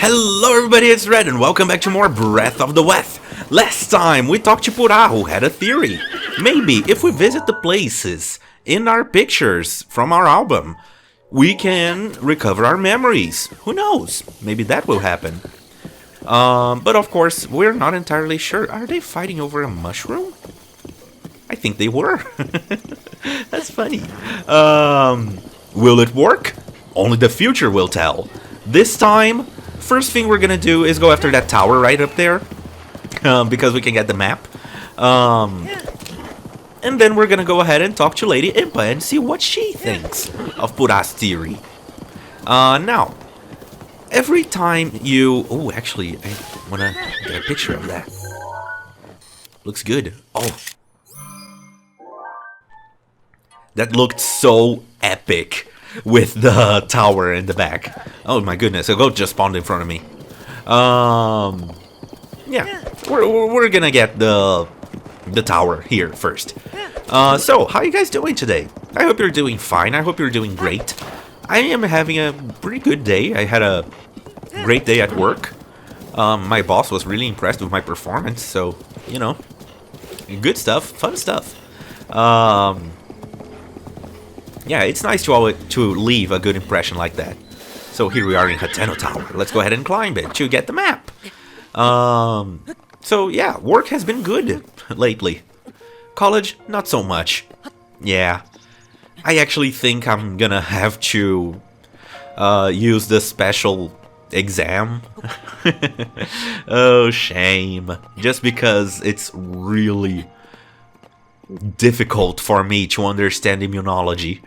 Hello everybody, it's Red and welcome back to more Breath of the West. Last time we talked to Purah, who had a theory. Maybe if we visit the places in our pictures from our album, we can recover our memories. Who knows? Maybe that will happen. But of course, we're not entirely sure. Are they fighting over a mushroom? I think they were. That's funny. Will it work? Only the future will tell. This time, first thing we're gonna do is go after that tower right up there, because we can get the map. And then we're gonna go ahead and talk to Lady Impa and see what she thinks of Purah's theory. Now, every time you... Oh, actually, I wanna get a picture of that. Looks good. Oh. That looked so epic with the tower in the back. Oh my goodness, a goat just spawned in front of me. Yeah, we're gonna get the tower here first. So, how are you guys doing today? I hope you're doing fine. I hope you're doing great. I am having a pretty good day. I had a great day at work. My boss was really impressed with my performance, so, you know, good stuff, fun stuff. Yeah, it's nice to leave a good impression like that. So here we are in Hateno Tower. Let's go ahead and climb it to get the map. So yeah, work has been good lately. College, not so much. Yeah, I actually think I'm gonna have to use the special exam. Oh, shame. Just because it's really difficult for me to understand immunology.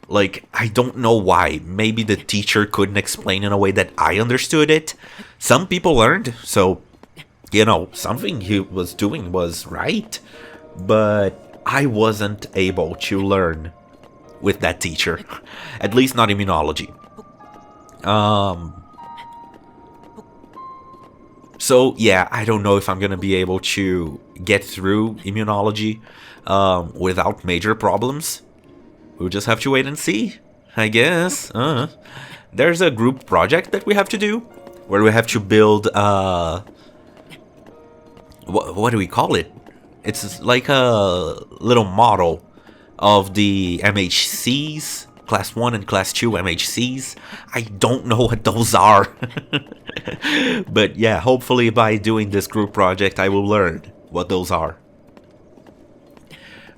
Like, I don't know why. Maybe the teacher couldn't explain in a way that I understood it. Some people learned, so, you know, something he was doing was right. But I wasn't able to learn with that teacher. At least not immunology. So, yeah, I don't know if I'm gonna be able to get through immunology without major problems. We'll just have to wait and see, I guess. There's a group project that we have to do, where we have to build, what do we call it? It's like a little model of the MHCs, Class 1 and Class 2 MHCs. I don't know what those are. But yeah, hopefully by doing this group project, I will learn what those are.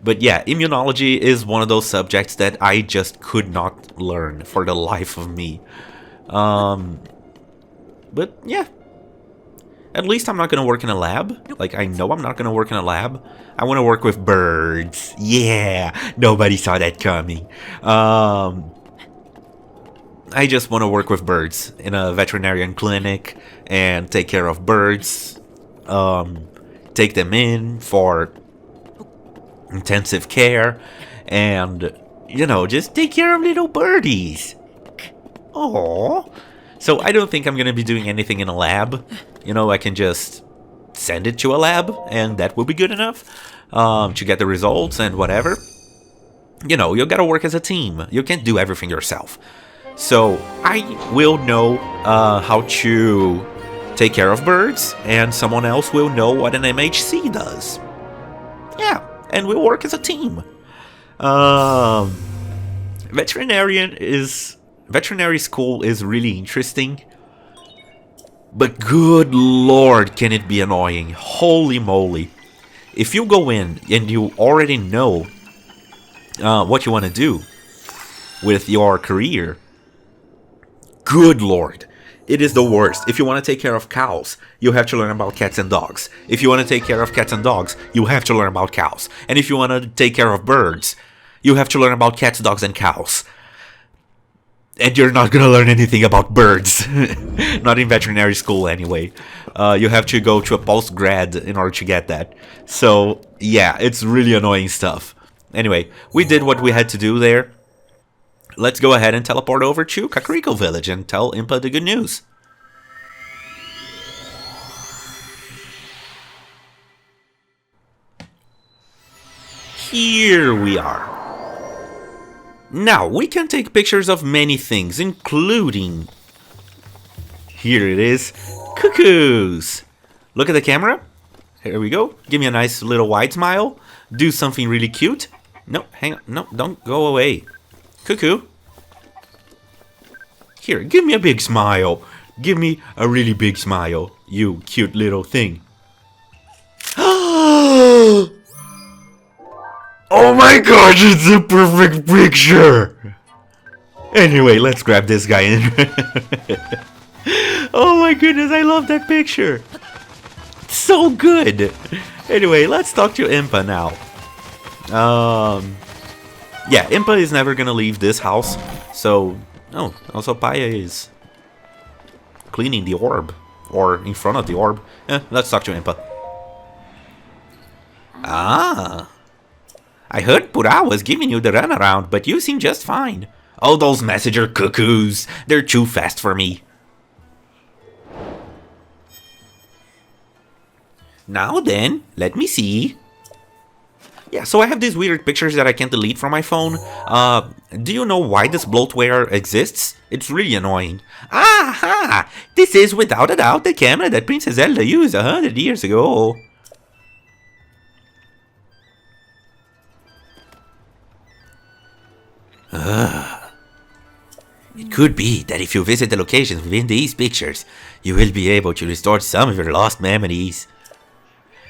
But yeah, immunology is one of those subjects that I just could not learn for the life of me. But yeah, at least I'm not going to work in a lab. Like, I know I'm not going to work in a lab. I want to work with birds. Yeah, nobody saw that coming. I just want to work with birds in a veterinarian clinic and take care of birds. Take them in for intensive care and, you know, just take care of little birdies. Aww. So I don't think I'm going to be doing anything in a lab. You know, I can just send it to a lab and that will be good enough to get the results and whatever. You know, you got to work as a team. You can't do everything yourself. So I will know how to take care of birds, and someone else will know what an MHC does. Yeah, and we'll work as a team. Veterinary school is really interesting, but good lord, can it be annoying. Holy moly. If you go in and you already know what you want to do with your career, good lord, it is the worst. If you want to take care of cows, you have to learn about cats and dogs. If you want to take care of cats and dogs, you have to learn about cows. And if you want to take care of birds, you have to learn about cats, dogs, and cows. And you're not going to learn anything about birds. Not in veterinary school, anyway. You have to go to a post-grad in order to get that. So, yeah, it's really annoying stuff. Anyway, we did what we had to do there. Let's go ahead and teleport over to Kakariko Village and tell Impa the good news. Here we are. Now, we can take pictures of many things, including Here it is. Cuckoos! Look at the camera. Here we go. Give me a nice little wide smile. Do something really cute. No, hang on. No, don't go away. Cuckoo. Here, give me a big smile. Give me a really big smile, you cute little thing. Oh my gosh, it's a perfect picture! Anyway, let's grab this guy in. Oh my goodness, I love that picture. So good. Anyway, let's talk to Impa now. Yeah, Impa is never gonna leave this house. So, oh, also Paya is cleaning the orb. Or in front of the orb. Let's talk to Impa. Ah. I heard Pura was giving you the runaround, but you seem just fine. Oh, those messenger cuckoos. They're too fast for me. Now then, let me see. Yeah, so I have these weird pictures that I can't delete from my phone. Do you know why this bloatware exists? It's really annoying. Aha! This is without a doubt the camera that Princess Zelda used 100 years ago. It could be that if you visit the locations within these pictures, you will be able to restore some of your lost memories.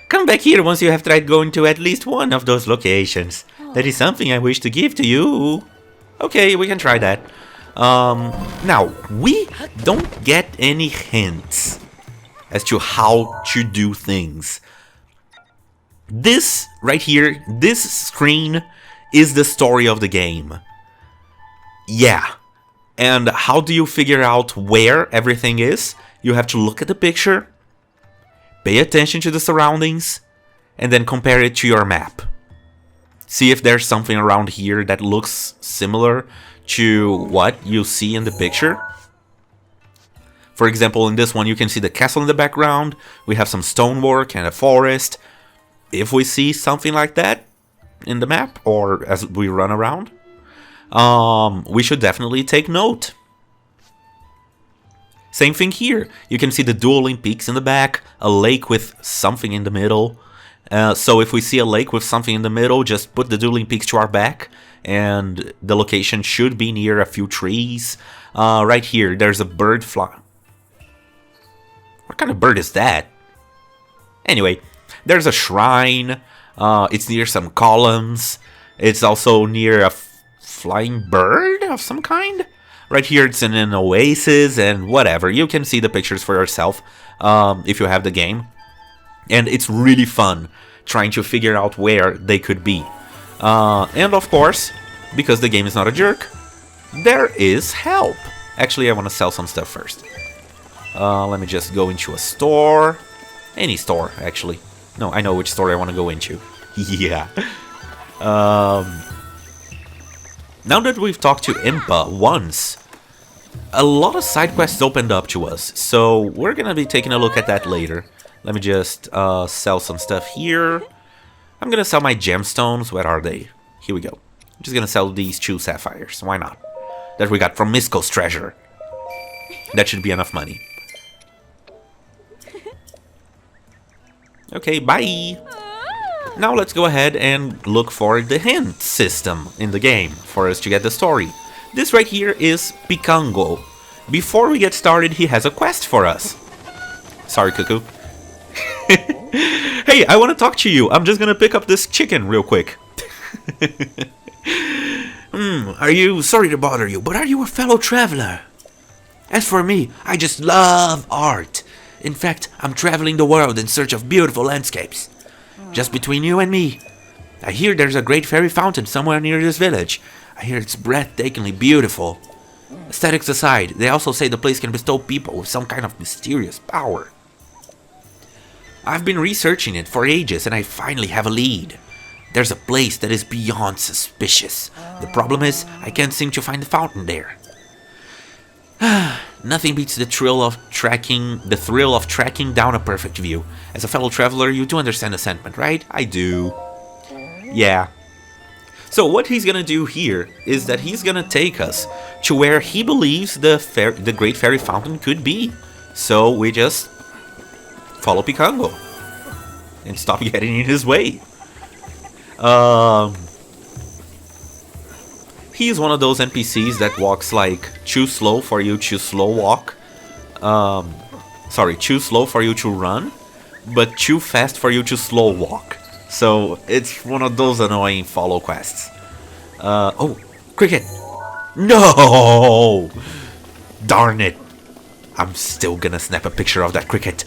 Come back here once you have tried going to at least one of those locations. That is something I wish to give to you. Okay, we can try that. Now, we don't get any hints as to how to do things. This right here, this screen is the story of the game. Yeah. And how do you figure out where everything is? You have to look at the picture, pay attention to the surroundings, and then compare it to your map. See if there's something around here that looks similar to what you see in the picture. For example, in this one you can see the castle in the background, we have some stonework and a forest. If we see something like that in the map, or as we run around, we should definitely take note. Same thing here. You can see the dueling peaks in the back, a lake with something in the middle. So if we see a lake with something in the middle, just put the dueling peaks to our back, and the location should be near a few trees. Right here, there's a bird fly. What kind of bird is that? Anyway, there's a shrine. It's near some columns. It's also near a flying bird of some kind. Right here it's in an oasis and whatever. You can see the pictures for yourself if you have the game. And it's really fun trying to figure out where they could be. And of course, because the game is not a jerk, there is help. Actually, I want to sell some stuff first. Let me just go into a store. Any store, actually. No, I know which store I want to go into. Yeah. Now that we've talked to Impa once, a lot of side quests opened up to us, so we're gonna be taking a look at that later. Let me just sell some stuff here. I'm gonna sell my gemstones. Where are they? Here we go. I'm just gonna sell these 2 sapphires. Why not? That we got from Misko's treasure. That should be enough money. Okay, bye! Now let's go ahead and look for the hint system in the game for us to get the story. This right here is Pikango. Before we get started, he has a quest for us. Sorry, Cuckoo. Hey, I want to talk to you. I'm just gonna pick up this chicken real quick. Are you... Sorry to bother you, but are you a fellow traveler? As for me, I just love art. In fact, I'm traveling the world in search of beautiful landscapes. Just between you and me, I hear there's a great fairy fountain somewhere near this village. I hear it's breathtakingly beautiful. Aesthetics aside, they also say the place can bestow people with some kind of mysterious power. I've been researching it for ages and I finally have a lead. There's a place that is beyond suspicious. The problem is, I can't seem to find the fountain there. Nothing beats the thrill of tracking down a perfect view. As a fellow traveler, you do understand the sentiment, right? I do. Yeah. So what he's gonna do here is that he's gonna take us to where he believes the great fairy fountain could be. So we just follow Picango and stop getting in his way. He's one of those NPCs that walks like too slow for you to slow walk. Sorry, too slow for you to run, but too fast for you to slow walk. So it's one of those annoying follow quests. Oh, cricket! No! Darn it! I'm still gonna snap a picture of that cricket.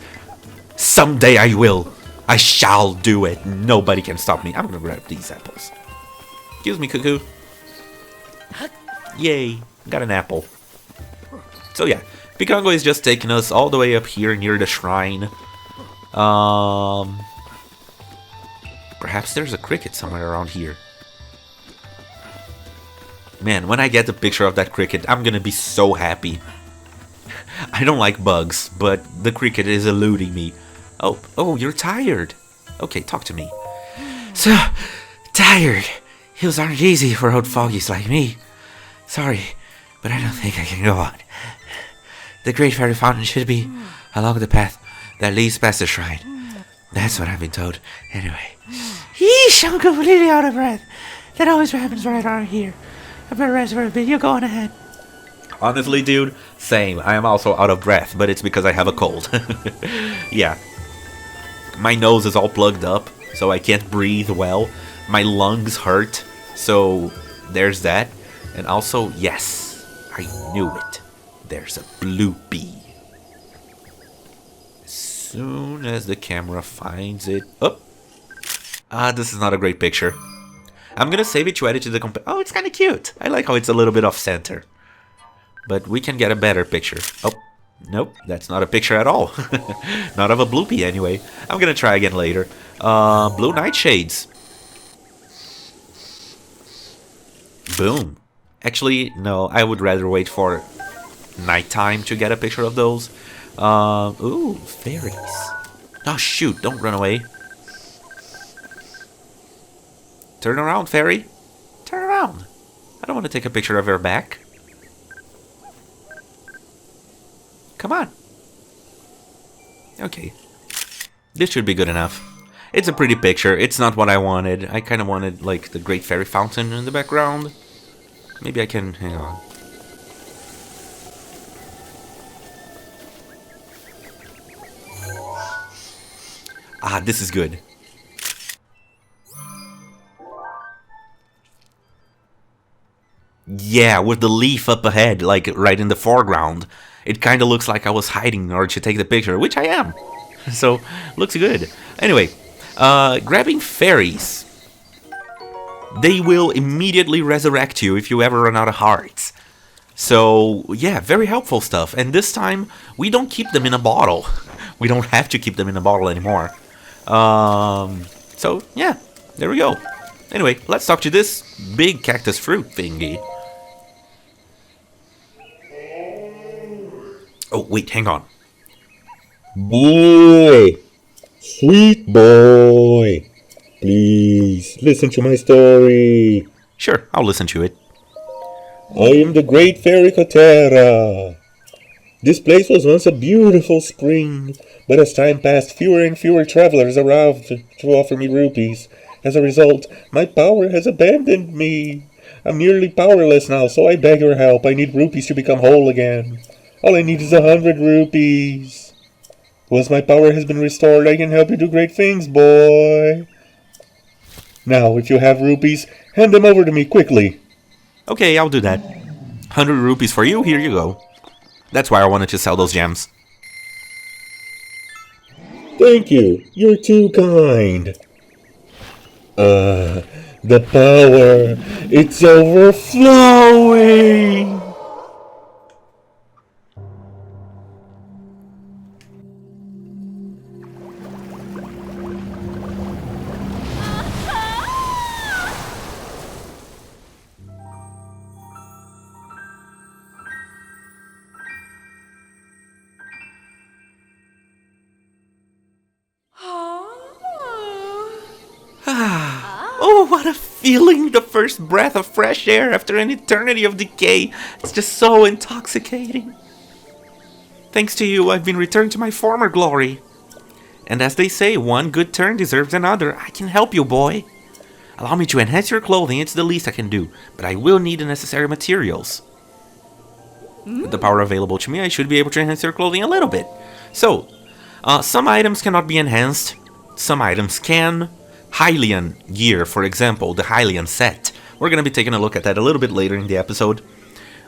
Someday I will. I shall do it. Nobody can stop me. I'm gonna grab these apples. Excuse me, cuckoo. Yay, got an apple. So yeah, Picango is just taking us all the way up here near the shrine. Perhaps there's a cricket somewhere around here. Man, when I get the picture of that cricket, I'm gonna be so happy. I don't like bugs, but the cricket is eluding me. Oh, you're tired. Okay, talk to me. So, tired. Hills aren't easy for old fogies like me. Sorry, but I don't think I can go on. The Great Fairy Fountain should be along the path that leads past the shrine. That's what I've been told. Anyway. Yeesh, I'm completely out of breath. That always happens right around here. I better rest for a bit. You go on ahead. Honestly, dude, same. I am also out of breath, but it's because I have a cold. Yeah. My nose is all plugged up, so I can't breathe well. My lungs hurt, so there's that. And also, yes, I knew it. There's a bloopy. As soon as the camera finds it... Oh! This is not a great picture. I'm gonna save it to edit to the Oh, it's kind of cute. I like how it's a little bit off center. But we can get a better picture. Oh, nope, that's not a picture at all. Not of a bloopy anyway. I'm gonna try again later. Blue nightshades. Boom. Actually, no, I would rather wait for nighttime to get a picture of those. Ooh, fairies. Oh, shoot, don't run away. Turn around, fairy. Turn around. I don't want to take a picture of her back. Come on. Okay. This should be good enough. It's a pretty picture. It's not what I wanted. I kind of wanted, like, the Great Fairy Fountain in the background. Maybe I can... Hang on. Ah, this is good. Yeah, with the leaf up ahead, like right in the foreground. It kind of looks like I was hiding in order to take the picture, which I am. So, looks good. Anyway, grabbing fairies. They will immediately resurrect you if you ever run out of hearts. So, yeah, very helpful stuff. And this time, we don't keep them in a bottle. We don't have to keep them in a bottle anymore. So, yeah, there we go. Anyway, let's talk to this big cactus fruit thingy. Oh, wait, hang on. Boy! Sweet boy! Please, listen to my story. Sure, I'll listen to it. I am the Great Fairy Kotera. This place was once a beautiful spring, but as time passed, fewer and fewer travelers arrived to offer me rupees. As a result, my power has abandoned me. I'm nearly powerless now, so I beg your help. I need rupees to become whole again. All I need is 100 rupees. Once my power has been restored, I can help you do great things, boy. Now, if you have rupees, hand them over to me quickly. Okay, I'll do that. 100 rupees for you, here you go. That's why I wanted to sell those gems. Thank you. You're too kind. The power. It's overflowing. Oh, what a feeling! The first breath of fresh air after an eternity of decay. It's just so intoxicating. Thanks to you, I've been returned to my former glory. And as they say, one good turn deserves another. I can help you, boy. Allow me to enhance your clothing, it's the least I can do, but I will need the necessary materials. With the power available to me, I should be able to enhance your clothing a little bit. So, some items cannot be enhanced, some items can. Hylian gear, for example, the Hylian set. We're going to be taking a look at that a little bit later in the episode.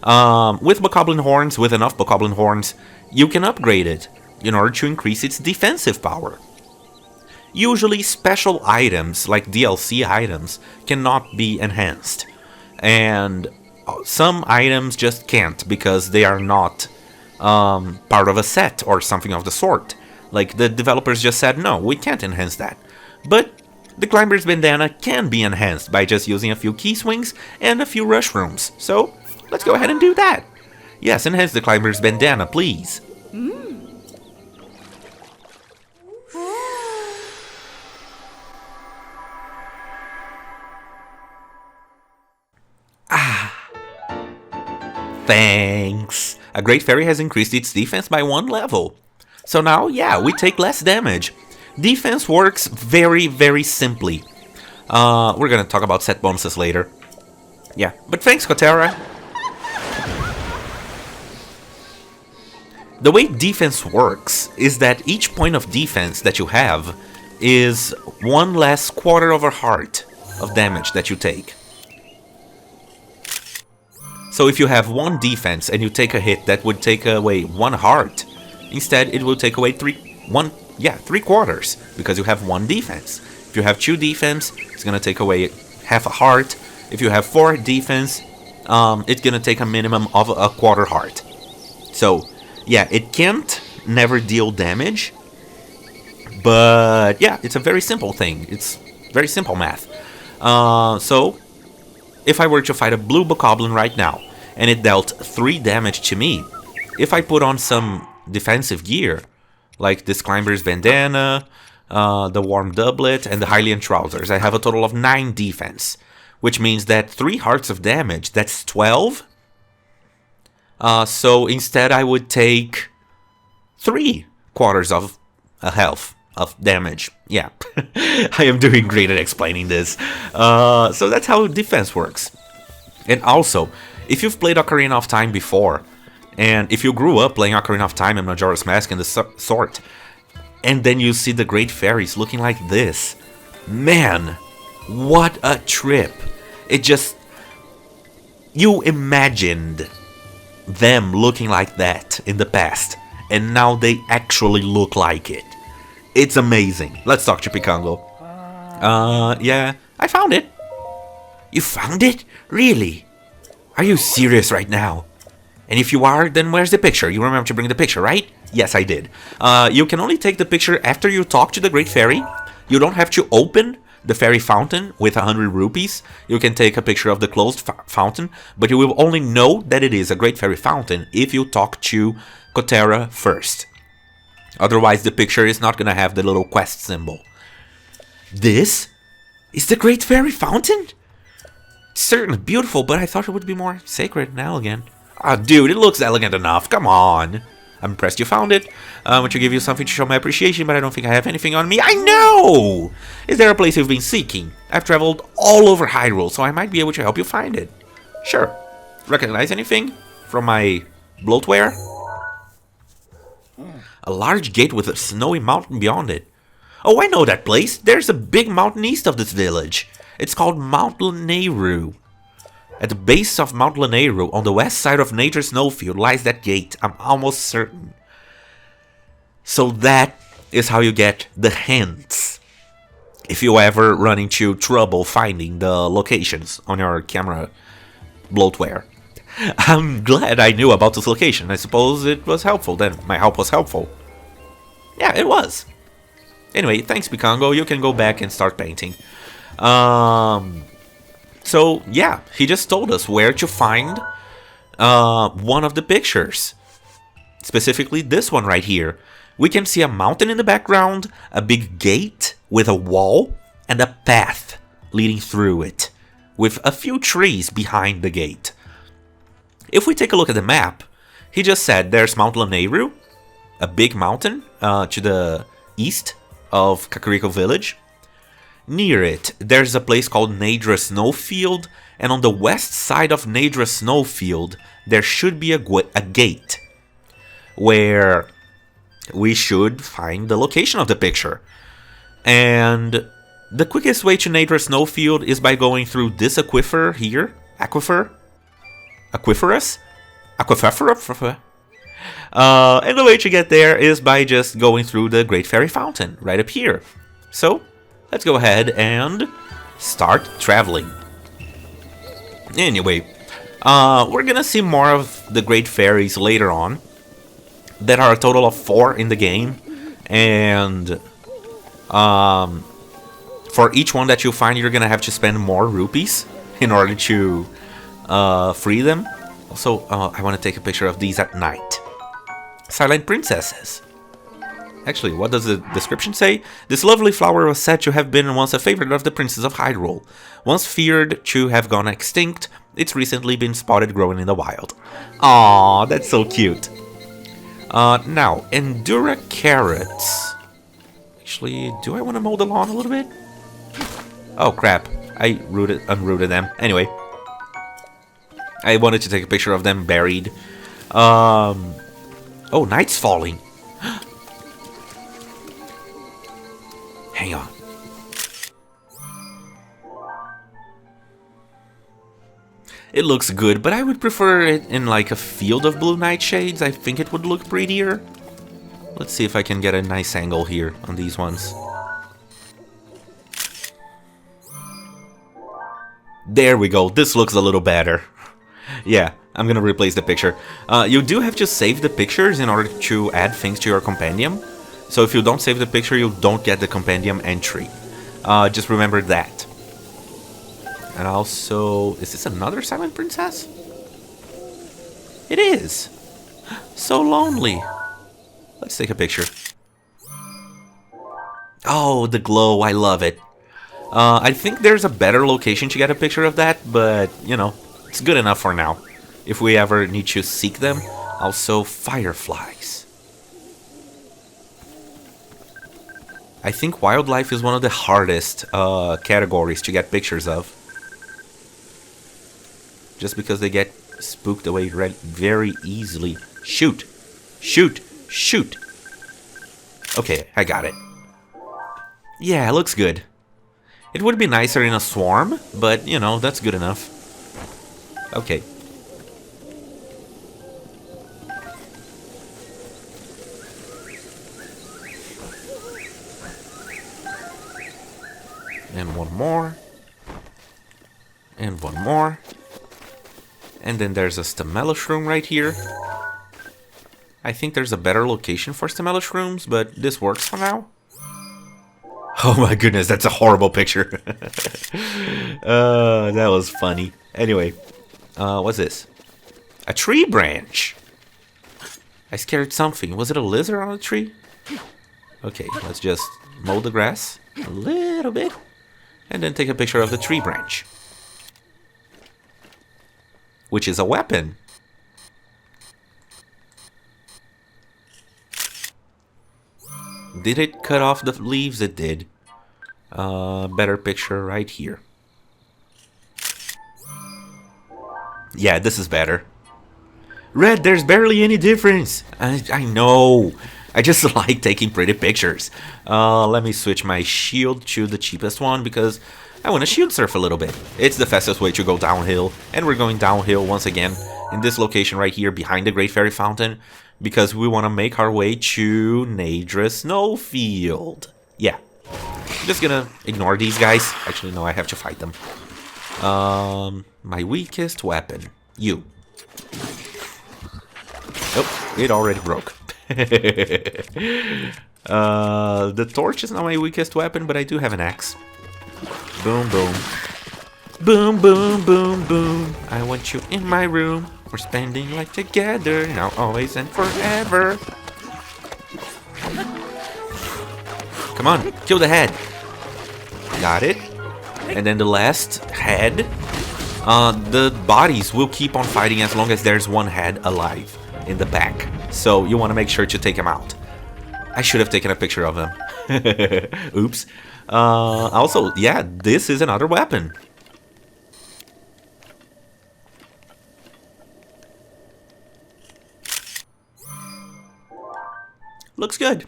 With Bokoblin horns, with enough Bokoblin horns, you can upgrade it in order to increase its defensive power. Usually special items, like DLC items, cannot be enhanced. And some items just can't, because they are not part of a set or something of the sort. Like, the developers just said, no, we can't enhance that. But the Climber's Bandana can be enhanced by just using a few key swings and a few rush rooms. So, let's go ahead and do that. Yes, enhance the Climber's Bandana, please. Thanks! A Great Fairy has increased its defense by 1 level. So now, yeah, we take less damage. Defense works very, very simply. We're gonna talk about set bonuses later. Yeah, but thanks, Kotera. The way defense works is that each point of defense that you have is 1 less quarter of a heart of damage that you take. So if you have 1 defense and you take a hit that would take away 1 heart, instead it will take away 3 quarters, because you have 1 defense. If you have 2 defense, it's gonna take away half a heart. If you have 4 defense, it's gonna take a minimum of a quarter heart. So, yeah, it can't never deal damage, but yeah, it's a very simple thing. It's very simple math. So, if I were to fight a blue Bokoblin right now, and it dealt 3 damage to me, if I put on some defensive gear, like this Climber's Bandana, the Warm Doublet, and the Hylian Trousers, I have a total of 9 defense, which means that 3 hearts of damage, that's 12. So instead I would take 3 quarters of health of damage. Yeah, I am doing great at explaining this. So that's how defense works. And also, if you've played Ocarina of Time before, and if you grew up playing Ocarina of Time and Majora's Mask and the sort, and then you see the Great Fairies looking like this, man, what a trip. It just... You imagined them looking like that in the past, and now they actually look like it. It's amazing. Let's talk to Pikango. Yeah, I found it. You found it? Really? Are you serious right now? And if you are, then where's the picture? You remember to bring the picture, right? Yes, I did. You can only take the picture after you talk to the Great Fairy. You don't have to open the fairy fountain with 100 rupees. You can take a picture of the closed fountain, but you will only know that it is a Great Fairy fountain if you talk to Kotera first. Otherwise, the picture is not going to have the little quest symbol. This is the Great Fairy fountain? It's certainly beautiful, but I thought it would be more sacred and elegant. Ah, dude, it looks elegant enough. Come on. I'm impressed you found it. I want to give you something to show my appreciation, but I don't think I have anything on me. I know! Is there a place you've been seeking? I've traveled all over Hyrule, so I might be able to help you find it. Sure. Recognize anything from my bloatware? A large gate with a snowy mountain beyond it. Oh, I know that place. There's a big mountain east of this village. It's called Mount Lanayru. At the base of Mount Lanayru, on the west side of Nature's Snowfield, lies that gate. I'm almost certain. So that is how you get the hints. If you ever run into trouble finding the locations on your camera bloatware. I'm glad I knew about this location. I suppose it was helpful then. My help was helpful. Yeah, it was. Anyway, thanks Pikango. You can go back and start painting. So, yeah, he just told us where to find one of the pictures. Specifically this one right here. We can see a mountain in the background, a big gate with a wall, and a path leading through it, with a few trees behind the gate. If we take a look at the map, he just said there's Mount Lanayru, a big mountain to the east of Kakariko Village. Near it, there's a place called Nadra Snowfield, and on the west side of Nadra Snowfield, there should be a gate where we should find the location of the picture. And the quickest way to Nadra Snowfield is by going through this aquifer here. Aquiferous? And the way to get there is by just going through the Great Fairy Fountain right up here. So, let's go ahead and start traveling. Anyway, we're gonna see more of the Great Fairies later on. There are a total of 4 in the game, and for each one that you find, you're gonna have to spend more rupees in order to free them. Also, I want to take a picture of these at night. Silent Princesses. Actually, what does the description say? This lovely flower was said to have been once a favorite of the princes of Hyrule. Once feared to have gone extinct, it's recently been spotted growing in the wild. Aww, that's so cute. Now, Endura carrots. Actually, do I want to mow the lawn a little bit? Oh crap, I unrooted them. Anyway, I wanted to take a picture of them buried. Oh, night's falling. Hang on. It looks good, but I would prefer it in like a field of blue nightshades. I think it would look prettier. Let's see if I can get a nice angle here on these ones. There we go. This looks a little better. Yeah, I'm gonna replace the picture. You do have to save the pictures in order to add things to your compendium. So if you don't save the picture, you don't get the compendium entry. Just remember that. And also, is this another Silent Princess? It is. So lonely. Let's take a picture. Oh, the glow, I love it. I think there's a better location to get a picture of that, but, you know, it's good enough for now. If we ever need to seek them. Also, fireflies. I think wildlife is one of the hardest categories to get pictures of. Just because they get spooked away very easily. Shoot! Shoot! Shoot! Okay, I got it. Yeah, it looks good. It would be nicer in a swarm, but, you know, that's good enough. Okay. And one more. And one more. And then there's a Stamella Shroom right here. I think there's a better location for Stamella Shrooms, but this works for now. Oh my goodness, that's a horrible picture. That was funny. Anyway, what's this? A tree branch. I scared something. Was it a lizard on a tree? Okay, let's just mow the grass a little bit. And then take a picture of the tree branch. Which is a weapon. Did it cut off the leaves? It did. Better picture right here. Yeah, this is better. Red, there's barely any difference. I know. I just like taking pretty pictures. Let me switch my shield to the cheapest one because I want to shield surf a little bit. It's the fastest way to go downhill. And we're going downhill once again in this location right here behind the Great Fairy Fountain because we want to make our way to Nadra Snowfield. Yeah. I'm just gonna ignore these guys. Actually, no, I have to fight them. My weakest weapon. You. Oh, it already broke. The torch is not my weakest weapon, but I do have an axe. Boom, boom. Boom, boom, boom, boom. I want you in my room. We're spending life together, now, always, and forever. Come on, kill the head. Got it. And then the last head. The bodies will keep on fighting as long as there's one head alive in the back. So you want to make sure to take him out. I should have taken a picture of him. Oops. Also, yeah, this is another weapon. Looks good.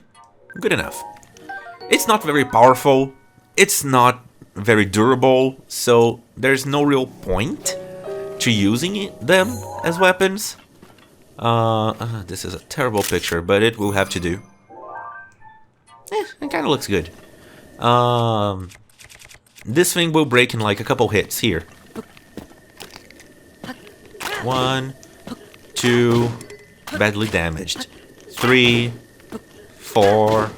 Good enough. It's not very powerful. It's not very durable. So there's no real point to using them as weapons. This is a terrible picture, but it will have to do. It kind of looks good. This thing will break in like a couple hits here. 1, 2, badly damaged. 3, 4,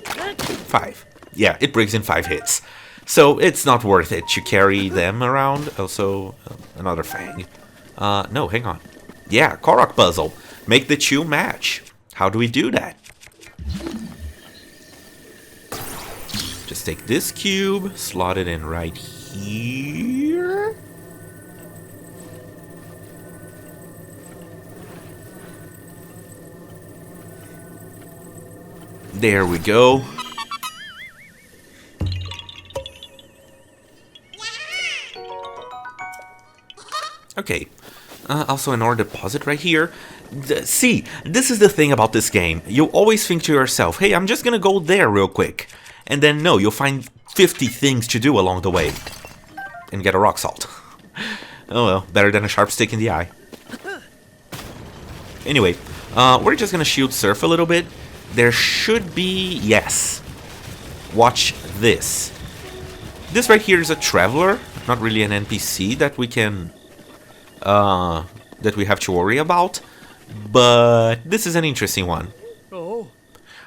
5. Yeah, it breaks in 5 hits. So it's not worth it to carry them around. Also, another fang. No, hang on. Yeah, Korok puzzle. Make the two match. How do we do that? Just take this cube, slot it in right here. There we go. Okay. Also an ore deposit right here. See, this is the thing about this game. You always think to yourself, hey, I'm just gonna go there real quick. And then no, you'll find 50 things to do along the way. And get a rock salt. Oh well, better than a sharp stick in the eye. Anyway, we're just gonna shield surf a little bit. There should be... yes. Watch this. This right here is a traveler. Not really an NPC that we can... that we have to worry about. But this is an interesting one. Oh.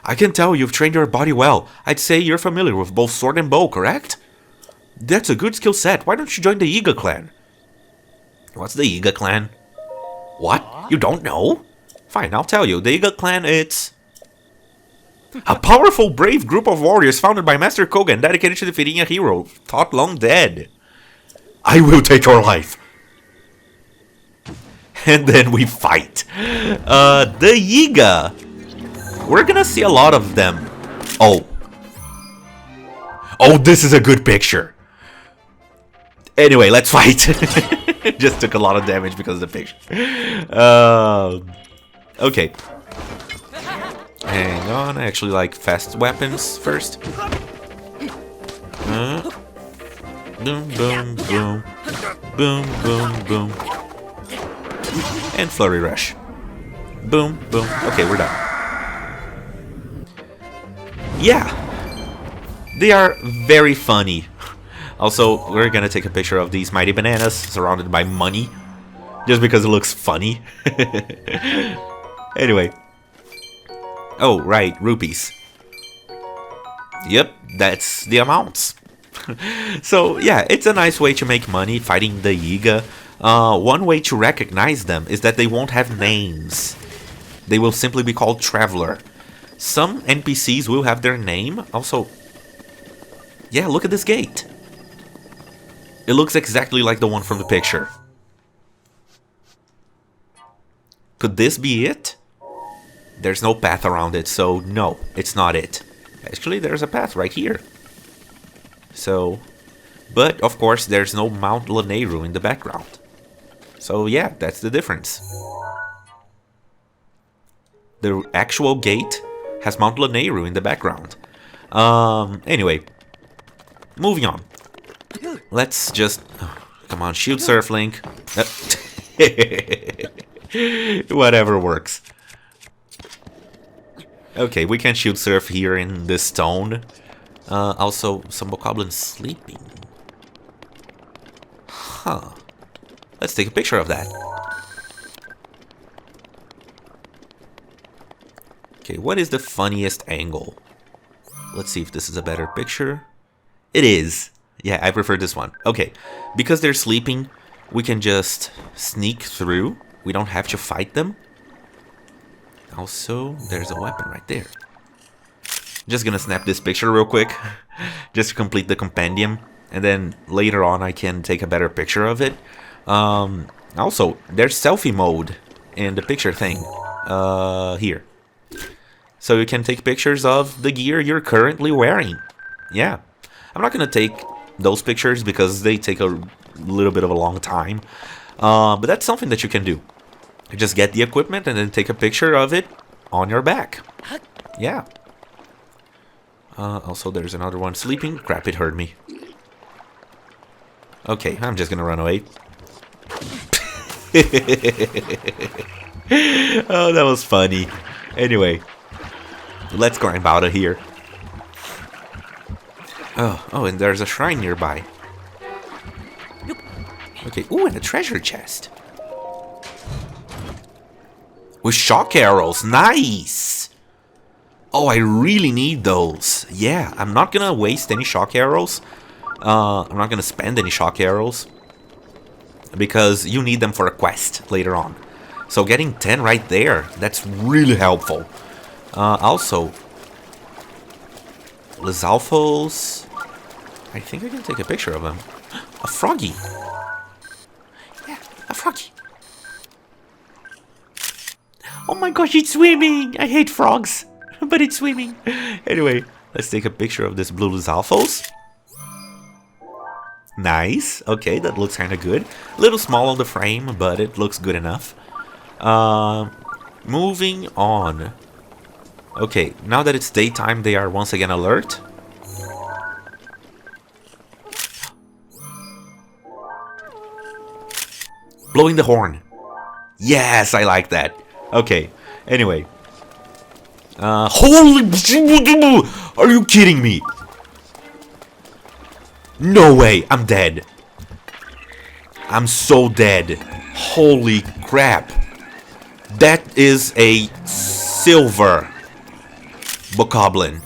I can tell you've trained your body well. I'd say you're familiar with both sword and bow, correct? That's a good skill set. Why don't you join the Yiga clan? What's the Yiga clan? What? You don't know? Fine, I'll tell you. The Yiga clan, it's... a powerful, brave group of warriors founded by Master Kogan, dedicated to defeating a hero, thought long dead. I will take your life. And then we fight. The Yiga. We're gonna see a lot of them. Oh. Oh, this is a good picture. Anyway, let's fight. Just took a lot of damage because of the picture. Okay. Hang on, I actually like fast weapons first. Boom, boom, boom. Boom, boom, boom. And Flurry Rush. Boom, boom. Okay, we're done. Yeah. They are very funny. Also, we're gonna take a picture of these mighty bananas surrounded by money. Just because it looks funny. Anyway. Oh, right, rupees. Yep, that's the amounts. So, yeah, it's a nice way to make money fighting the Yiga. One way to recognize them is that they won't have names. They will simply be called Traveler. Some NPCs will have their name. Also, yeah, look at this gate. It looks exactly like the one from the picture. Could this be it? There's no path around it, so no, it's not it. Actually, there's a path right here. So, but of course, there's no Mount Lanayru in the background. So yeah, that's the difference. The actual gate has Mount Lanayru in the background. Anyway, moving on. Let's just... come on, shoot Surf Link. Whatever works. Okay, we can shoot Surf here in this stone. Also, some bokoblins sleeping. Huh. Let's take a picture of that. Okay, what is the funniest angle? Let's see if this is a better picture. It is. Yeah, I prefer this one. Okay, because they're sleeping, we can just sneak through. We don't have to fight them. Also, there's a weapon right there. Just gonna snap this picture real quick. Just to complete the compendium. And then later on I can take a better picture of it. Also, there's selfie mode in the picture thing. here. So you can take pictures of the gear you're currently wearing. Yeah. I'm not going to take those pictures because they take a little bit of a long time. But that's something that you can do. You just get the equipment and then take a picture of it on your back. Yeah. Also, there's another one sleeping. Crap, it heard me. Okay, I'm just gonna run away. Oh, that was funny. Anyway, let's climb out of here. Oh, and there's a shrine nearby. Okay, ooh, and a treasure chest. With shock arrows, nice! Oh, I really need those. Yeah, I'm not gonna waste any shock arrows. I'm not gonna spend any shock arrows. Because you need them for a quest later on. So getting 10 right there, that's really helpful. Also, Lizalfos. I think I can take a picture of him. A froggy. Yeah, a froggy. Oh my gosh, it's swimming! I hate frogs, but it's swimming. Anyway, let's take a picture of this blue Lizalfos. Nice. Okay, that looks kind of good. A little small on the frame, but it looks good enough. Moving on. Okay, now that it's daytime, they are once again alert. Blowing the horn. Yes, I like that. Okay, anyway. Holy... Are you kidding me? No way, I'm dead. I'm so dead. Holy crap. That is a silver bokoblin.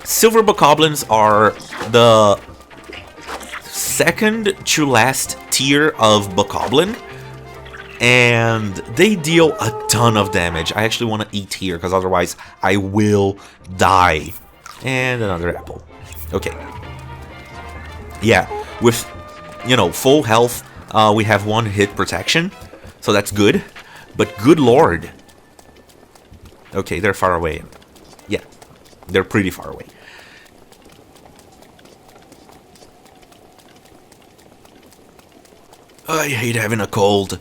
Silver bokoblins are the second to last tier of bokoblin, and they deal a ton of damage. I actually want to eat here because otherwise I will die. And another apple. Okay. Yeah, with, you know, full health, we have 1 hit protection, so that's good. But good lord. Okay, they're far away. Yeah, they're pretty far away. I hate having a cold.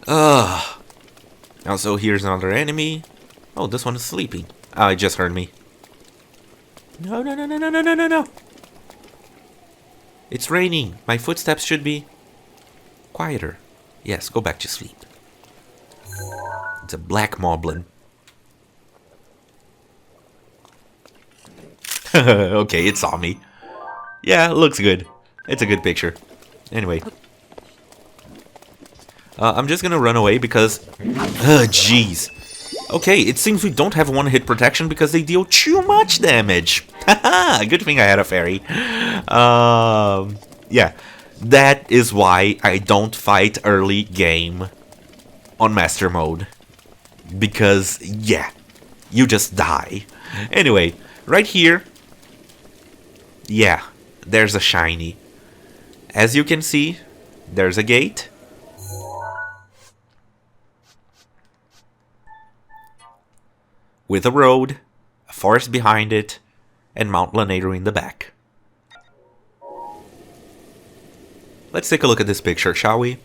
Also, here's another enemy. Oh, this one is sleeping. Oh, it just heard me. No, no, no, no, no, no, no, no, no. It's raining. My footsteps should be quieter. Yes, go back to sleep. It's a black moblin. Okay, it saw me. Yeah, it looks good. It's a good picture. Anyway. I'm just gonna run away because... jeez. Okay, it seems we don't have 1 hit protection because they deal too much damage. Haha, good thing I had a fairy. Yeah, that is why I don't fight early game on Master Mode. Because, yeah, you just die. Anyway, right here, yeah, there's a shiny. As you can see, there's a gate. With a road, a forest behind it, and Mount Lanayru in the back. Let's take a look at this picture, shall we?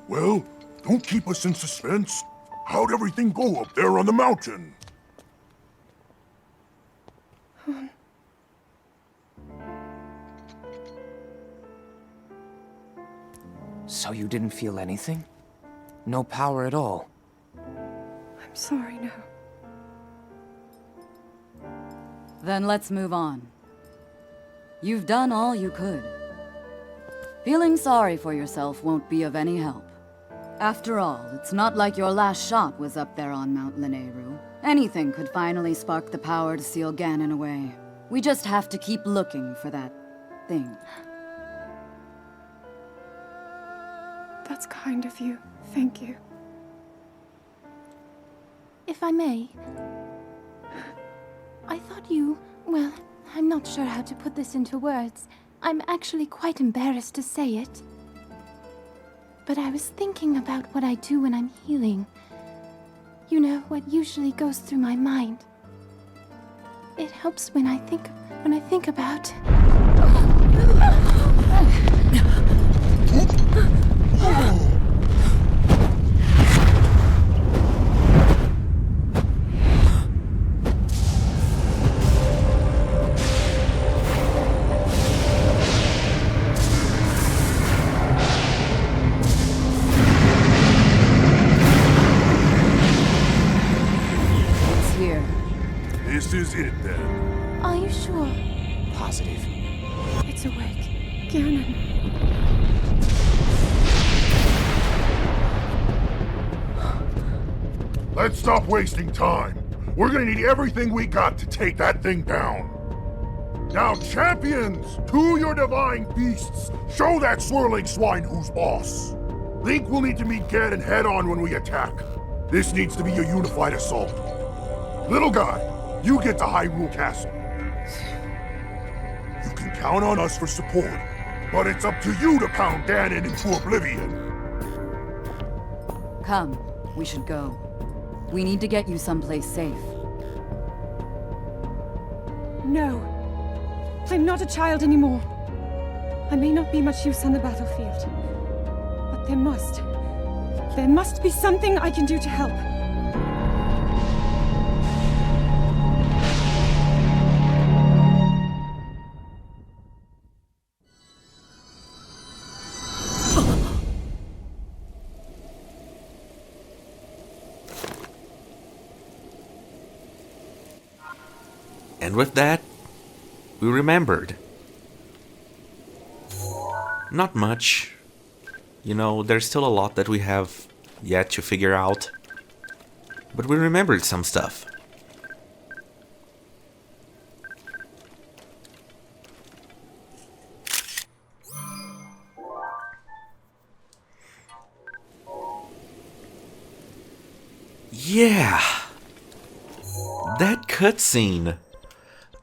Well, don't keep us in suspense. How'd everything go up there on the mountain? So you didn't feel anything? No power at all? I'm sorry, no. Then let's move on. You've done all you could. Feeling sorry for yourself won't be of any help. After all, it's not like your last shot was up there on Mount Lanayru. Anything could finally spark the power to seal Ganon away. We just have to keep looking for that thing. That's kind of you. Thank you. If I may, I thought you... well, I'm not sure how to put this into words. I'm actually quite embarrassed to say it. But I was thinking about what I do when I'm healing. You know, what usually goes through my mind. It helps when I think about... It's here. This is it then. Are you sure? Positive. It's awake. Ganon. Let's stop wasting time. We're gonna need everything we got to take that thing down. Now, champions, to your divine beasts, show that swirling swine who's boss. Link will need to meet Ganon head-on when we attack. This needs to be a unified assault. Little guy, you get to Hyrule Castle. You can count on us for support, but it's up to you to pound Ganon into oblivion. Come, we should go. We need to get you someplace safe. No. I'm not a child anymore. I may not be much use on the battlefield. But there must be something I can do to help. And with that, we remembered. Not much. You know, there's still a lot that we have yet to figure out. But we remembered some stuff. Yeah. That cutscene.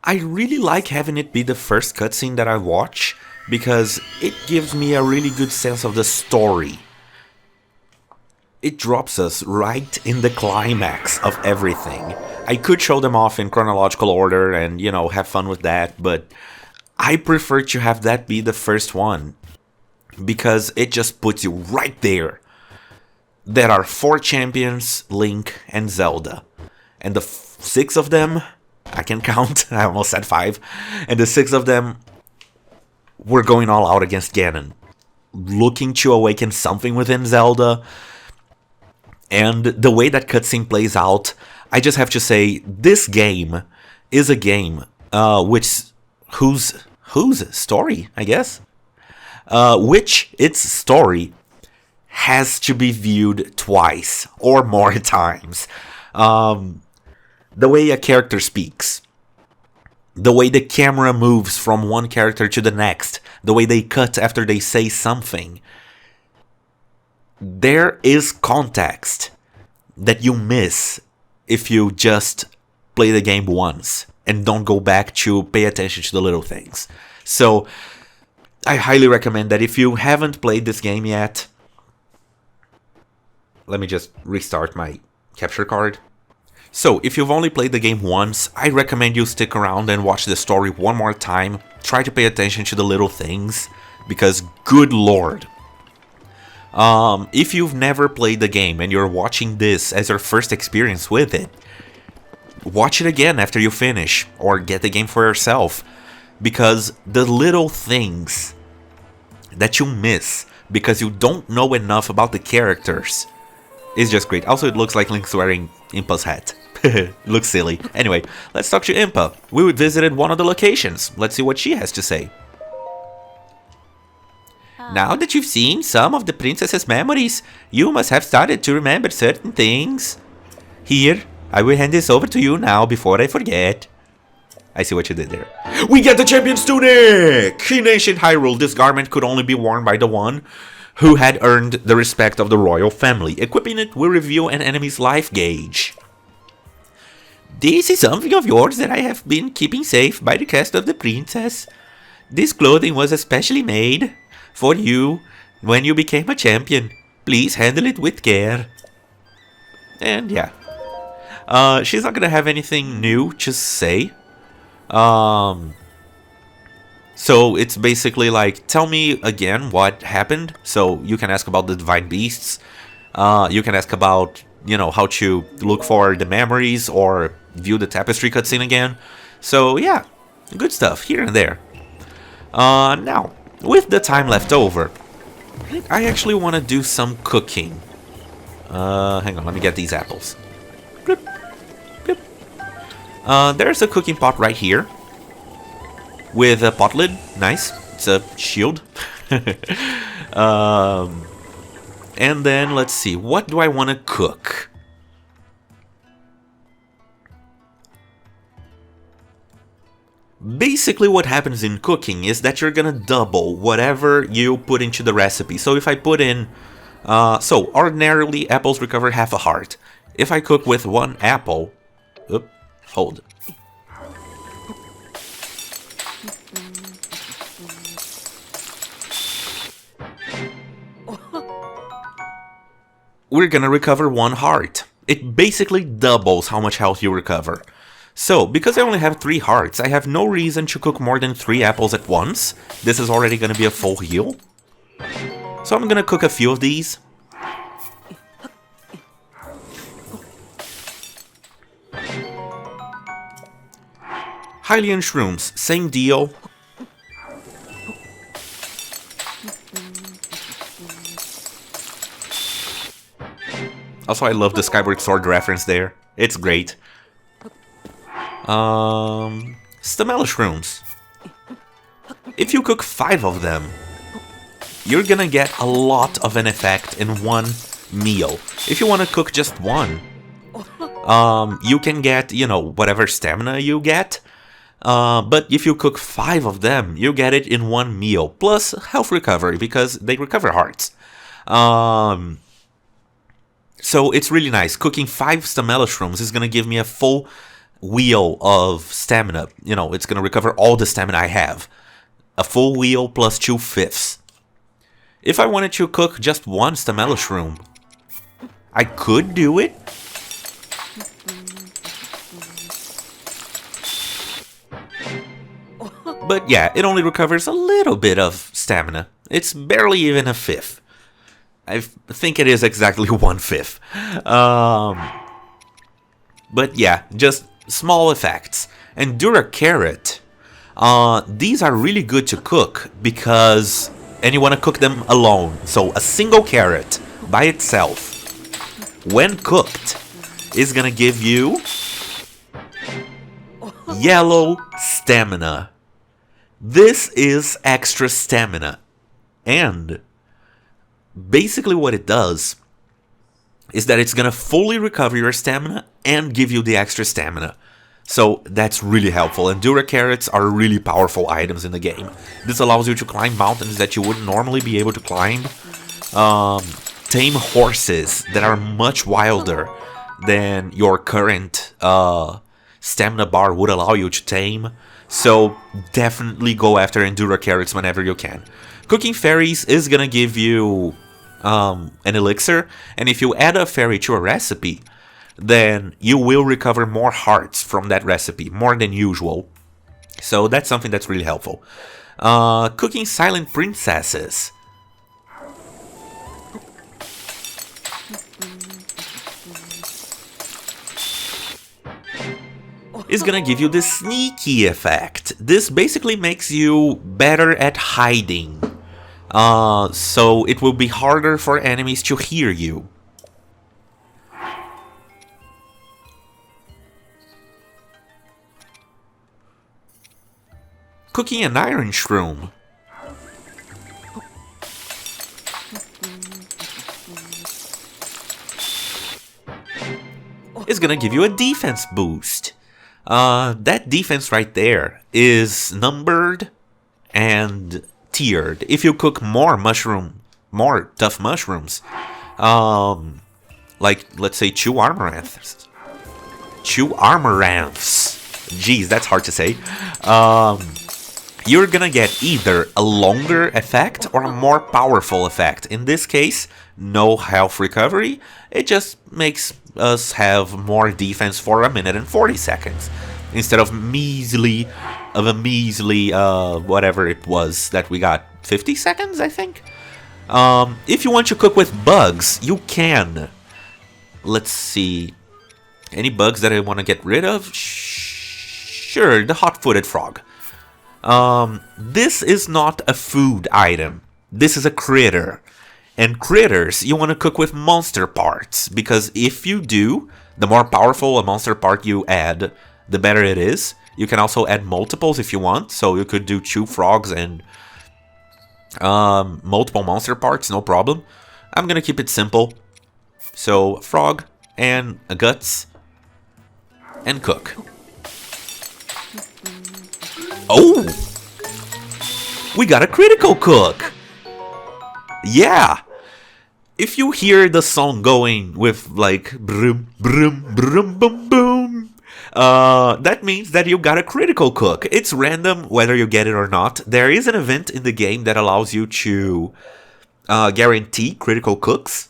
I really like having it be the first cutscene that I watch, because it gives me a really good sense of the story. It drops us right in the climax of everything. I could show them off in chronological order and, you know, have fun with that, but I prefer to have that be the first one, because it just puts you right there. There are 4 champions, Link and Zelda, and the 6 of them... I can count, I almost said 5. And the 6 of them were going all out against Ganon, looking to awaken something within Zelda. And the way that cutscene plays out, I just have to say, this game is a game whose story, I guess? Which its story has to be viewed twice or more times. The way a character speaks, the way the camera moves from one character to the next, the way they cut after they say something. There is context that you miss if you just play the game once and don't go back to pay attention to the little things. So, I highly recommend that if you haven't played this game yet... Let me just restart my capture card. So, if you've only played the game once, I recommend you stick around and watch the story one more time. Try to pay attention to the little things, because good lord. If you've never played the game and you're watching this as your first experience with it, watch it again after you finish, or get the game for yourself. Because the little things that you miss because you don't know enough about the characters. It's just great. Also, it looks like Link's wearing Impa's hat. Looks silly. Anyway, let's talk to Impa. We visited one of the locations. Let's see what she has to say. Now that you've seen some of the princess's memories, you must have started to remember certain things. Here, I will hand this over to you now before I forget. I see what you did there. We get the champion's tunic! In ancient Hyrule, this garment could only be worn by the one who had earned the respect of the royal family. Equipping it will reveal an enemy's life gauge. This is something of yours that I have been keeping safe by the request of the princess. This clothing was especially made for you when you became a champion. Please handle it with care. And yeah. She's not gonna have anything new to say. So it's basically like, tell me again what happened. So you can ask about the divine beasts. You can ask about, you know, how to look for the memories or view the tapestry cutscene again. So yeah, good stuff here and there. Now, with the time left over, I actually want to do some cooking. Hang on, let me get these apples. Blip, blip. There's a cooking pot right here with a pot lid. Nice. It's a shield. And then let's see, what do I want to cook? Basically what happens in cooking is that you're gonna double whatever you put into the recipe. So if I put in, so ordinarily apples recover half a heart. If I cook with 1 apple, hold. We're gonna recover 1 heart. It basically doubles how much health you recover. So, because I only have 3 hearts, I have no reason to cook more than 3 apples at once. This is already gonna be a full heal. So I'm gonna cook a few of these. Hylian shrooms, same deal. Also, I love the Skyward Sword reference there. It's great. Stamella shrooms. If you cook 5 of them, you're gonna get a lot of an effect in 1 meal. If you want to cook just 1, you can get, you know, whatever stamina you get. But if you cook 5 of them, you get it in 1 meal, plus health recovery, because they recover hearts. So it's really nice. Cooking 5 stamella shrooms is gonna give me a full wheel of stamina. You know, it's gonna recover all the stamina I have. A full wheel plus 2/5. If I wanted to cook just 1 stamella shroom, I could do it. But yeah, it only recovers a little bit of stamina. It's barely even a 1/5. I think it is exactly 1/5. But yeah, just small effects. And Dura Carrot, these are really good to cook because, and you want to cook them alone. So a single carrot by itself, when cooked, is gonna give you yellow stamina. This is extra stamina. And basically what it does is that it's gonna fully recover your stamina and give you the extra stamina. So that's really helpful, and Dura Carrots are really powerful items in the game. This allows you to climb mountains that you wouldn't normally be able to climb. Tame horses that are much wilder than your current stamina bar would allow you to tame. So definitely go after Endura Carrots whenever you can. Cooking fairies is gonna give you an elixir, and if you add a fairy to a recipe, then you will recover more hearts from that recipe, more than usual. So that's something that's really helpful. Cooking silent princesses. Is gonna give you the sneaky effect. This basically makes you better at hiding. So it will be harder for enemies to hear you. Cooking an iron shroom. Is gonna give you a defense boost. That defense right there is numbered and tiered. If you cook more tough mushrooms, like let's say 2 amaranths. 2 amaranths. Jeez, that's hard to say. You're gonna get either a longer effect or a more powerful effect. In this case, no health recovery. It just makes us have more defense for 1 minute and 40 seconds. Instead of a measly, whatever it was that we got, 50 seconds, I think? If you want to cook with bugs, you can. Let's see. Any bugs that I want to get rid of? Sure, the hot-footed frog. This is not a food item. This is a critter. And critters, you want to cook with monster parts. Because if you do, the more powerful a monster part you add, the better it is. You can also add multiples if you want. So you could do 2 frogs and multiple monster parts, no problem. I'm going to keep it simple. So frog and guts and cook. Oh! We got a critical cook! Yeah! If you hear the song going with like broom, broom, broom, boom, boom, that means that you got a critical cook. It's random whether you get it or not. There is an event in the game that allows you to guarantee critical cooks.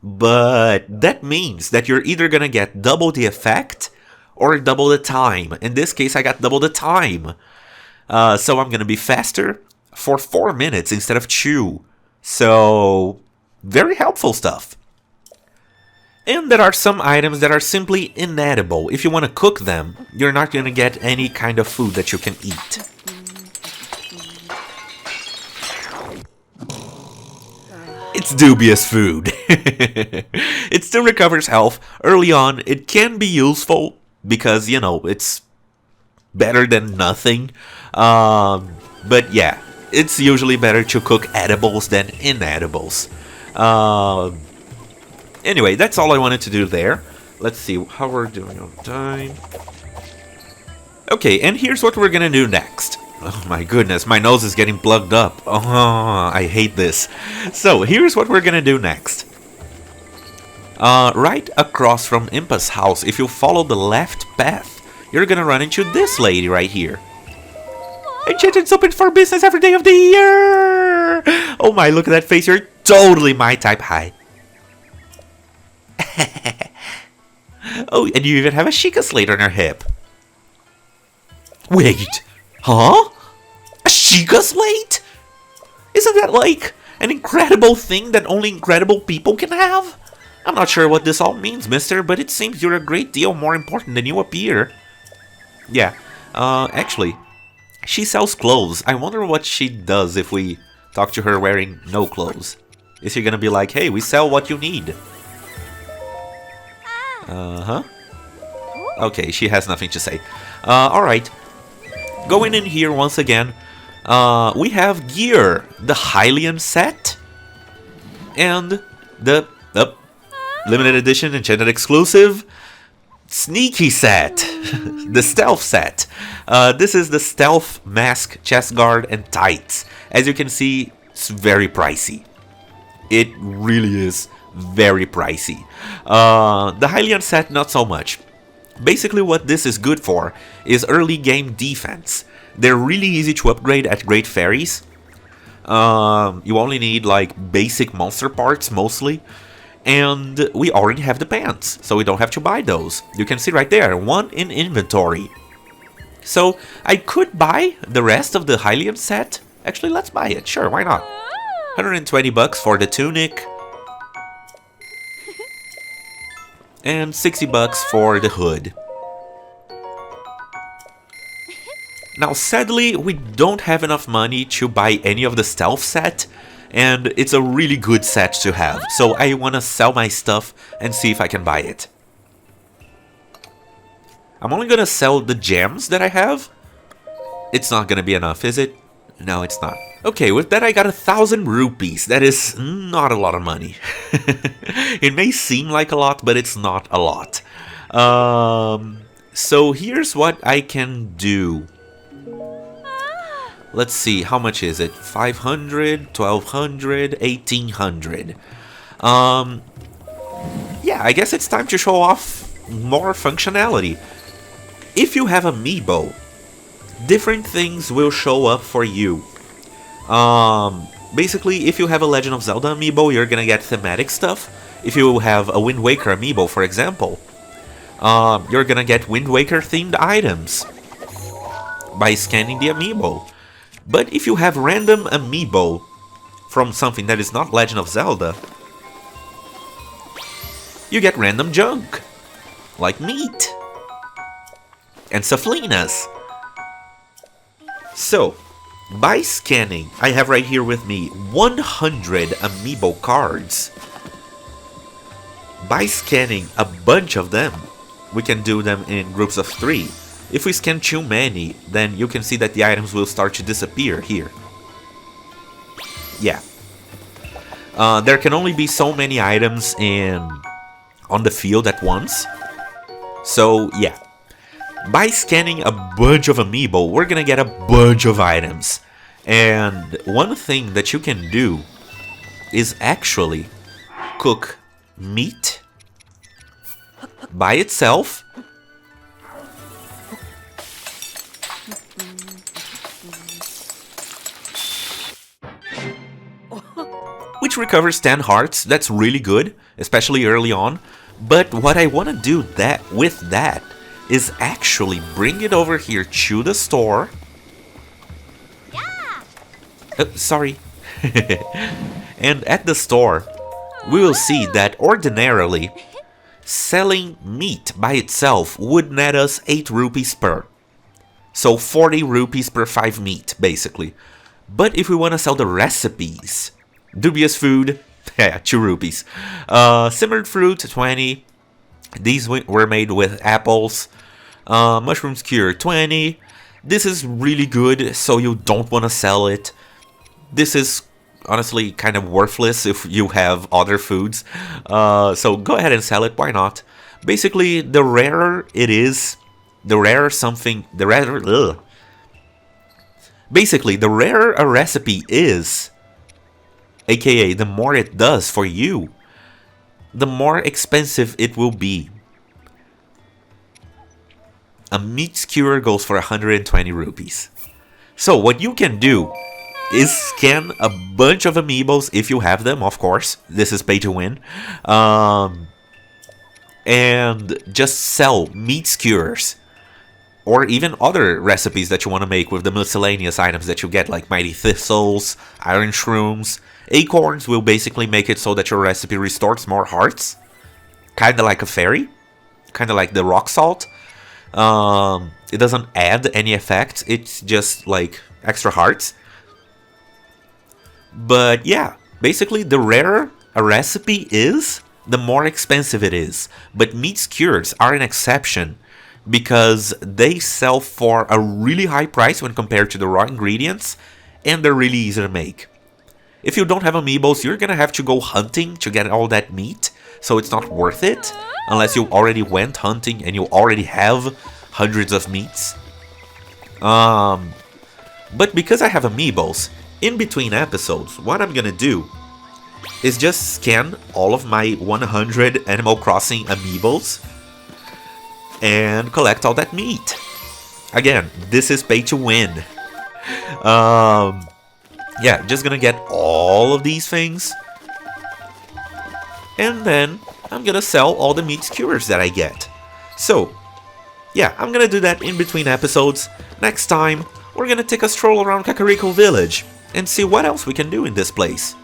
But that means that you're either gonna get double the effect or double the time. In this case, I got double the time. So I'm gonna be faster for 4 minutes instead of 2. So, very helpful stuff. And there are some items that are simply inedible. If you want to cook them, you're not gonna get any kind of food that you can eat. It's dubious food. It still recovers health. Early on, it can be useful because, you know, it's better than nothing. But yeah, it's usually better to cook edibles than inedibles. Anyway, that's all I wanted to do there. Let's see how we're doing on time. Okay, and here's what we're gonna do next. Oh my goodness, my nose is getting plugged up. Oh, I hate this. So, here's what we're gonna do next. Right across from Impa's house, if you follow the left path, you're gonna run into this lady right here. Enchanted open for business every day of the year! Oh my, look at that face, you're totally my type. Hi. Oh, and you even have a Sheikah Slate on her hip. Wait, huh? A Sheikah Slate? Isn't that like an incredible thing that only incredible people can have? I'm not sure what this all means, mister, but it seems you're a great deal more important than you appear. Yeah, actually, she sells clothes. I wonder what she does if we talk to her wearing no clothes. Is she gonna be like, hey, we sell what you need? Uh-huh. Okay, she has nothing to say. Alright. Going in here once again, we have gear. The Hylian set. And the limited edition enchanted exclusive sneaky set. The stealth set. This is the stealth mask, chest guard, and tights. As you can see, it's very pricey. It really is very pricey. The Hylian set, not so much. Basically what this is good for is early game defense. They're really easy to upgrade at Great Fairies. You only need like basic monster parts mostly. And we already have the pants, so we don't have to buy those. You can see right there, 1 in inventory. So I could buy the rest of the Hylian set. Actually, let's buy it. Sure, why not? 120 bucks for the tunic. And 60 bucks for the hood. Now, sadly, we don't have enough money to buy any of the stealth set, and it's a really good set to have, so I want to sell my stuff and see if I can buy it. I'm only gonna sell the gems that I have. It's not gonna be enough, is it? No, it's not. Okay, with that I got 1,000 rupees. That is not a lot of money. It may seem like a lot, but it's not a lot. So here's what I can do. Let's see, how much is it? 500, 1,200, 1,800. Yeah, I guess it's time to show off more functionality. If you have Amiibo, different things will show up for you. Basically, if you have a Legend of Zelda Amiibo, you're gonna get thematic stuff. If you have a Wind Waker Amiibo, for example, you're gonna get Wind Waker themed items by scanning the Amiibo. But if you have random Amiibo from something that is not Legend of Zelda, you get random junk, like meat and Saflinas. So, by scanning, I have right here with me 100 Amiibo cards. By scanning a bunch of them, we can do them in groups of 3. If we scan too many, then you can see that the items will start to disappear here. Yeah. There can only be so many items on the field at once. So, yeah. By scanning a bunch of Amiibo, we're gonna get a bunch of items. And one thing that you can do is actually cook meat by itself. Which recovers 10 hearts. That's really good, especially early on. But what I want to do with that is actually bring it over here to the store. Yeah. Sorry. And at the store, we will see that ordinarily, selling meat by itself would net us 8 rupees per. So 40 rupees per 5 meat, basically. But if we want to sell the recipes, dubious food, yeah, 2 rupees. Simmered fruit, 20. These were made with apples. Mushrooms cure, 20. This is really good, so you don't want to sell it. This is honestly kind of worthless if you have other foods. So go ahead and sell it, why not? Basically, the rarer it is, basically, the rarer a recipe is, aka the more it does for you, the more expensive it will be. A meat skewer goes for 120 rupees. So what you can do is scan a bunch of Amiibos if you have them, of course. This is pay to win. And just sell meat skewers. Or even other recipes that you want to make with the miscellaneous items that you get, like Mighty Thistles, Iron Shrooms. Acorns will basically make it so that your recipe restores more hearts. Kinda like a fairy. Kinda like the rock salt. It doesn't add any effect, it's just like extra hearts. But yeah, basically the rarer a recipe is, the more expensive it is. But meat skewers are an exception because they sell for a really high price when compared to the raw ingredients, and they're really easy to make. If you don't have Amiibos, you're gonna have to go hunting to get all that meat, so it's not worth it, unless you already went hunting and you already have hundreds of meats. But because I have Amiibos, in between episodes, what I'm gonna do is just scan all of my 100 Animal Crossing Amiibos and collect all that meat. Again, this is pay to win. Yeah, just gonna get all of these things. And then I'm gonna sell all the meat skewers that I get. So, yeah, I'm gonna do that in between episodes. Next time, we're gonna take a stroll around Kakariko Village and see what else we can do in this place.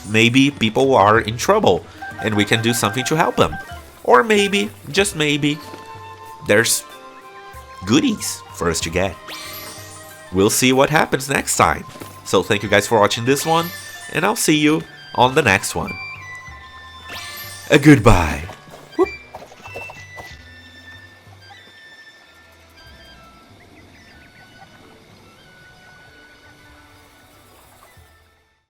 Maybe people are in trouble and we can do something to help them. Or maybe, just maybe, there's goodies for us to get. We'll see what happens next time. So thank you guys for watching this one, and I'll see you on the next one. Goodbye.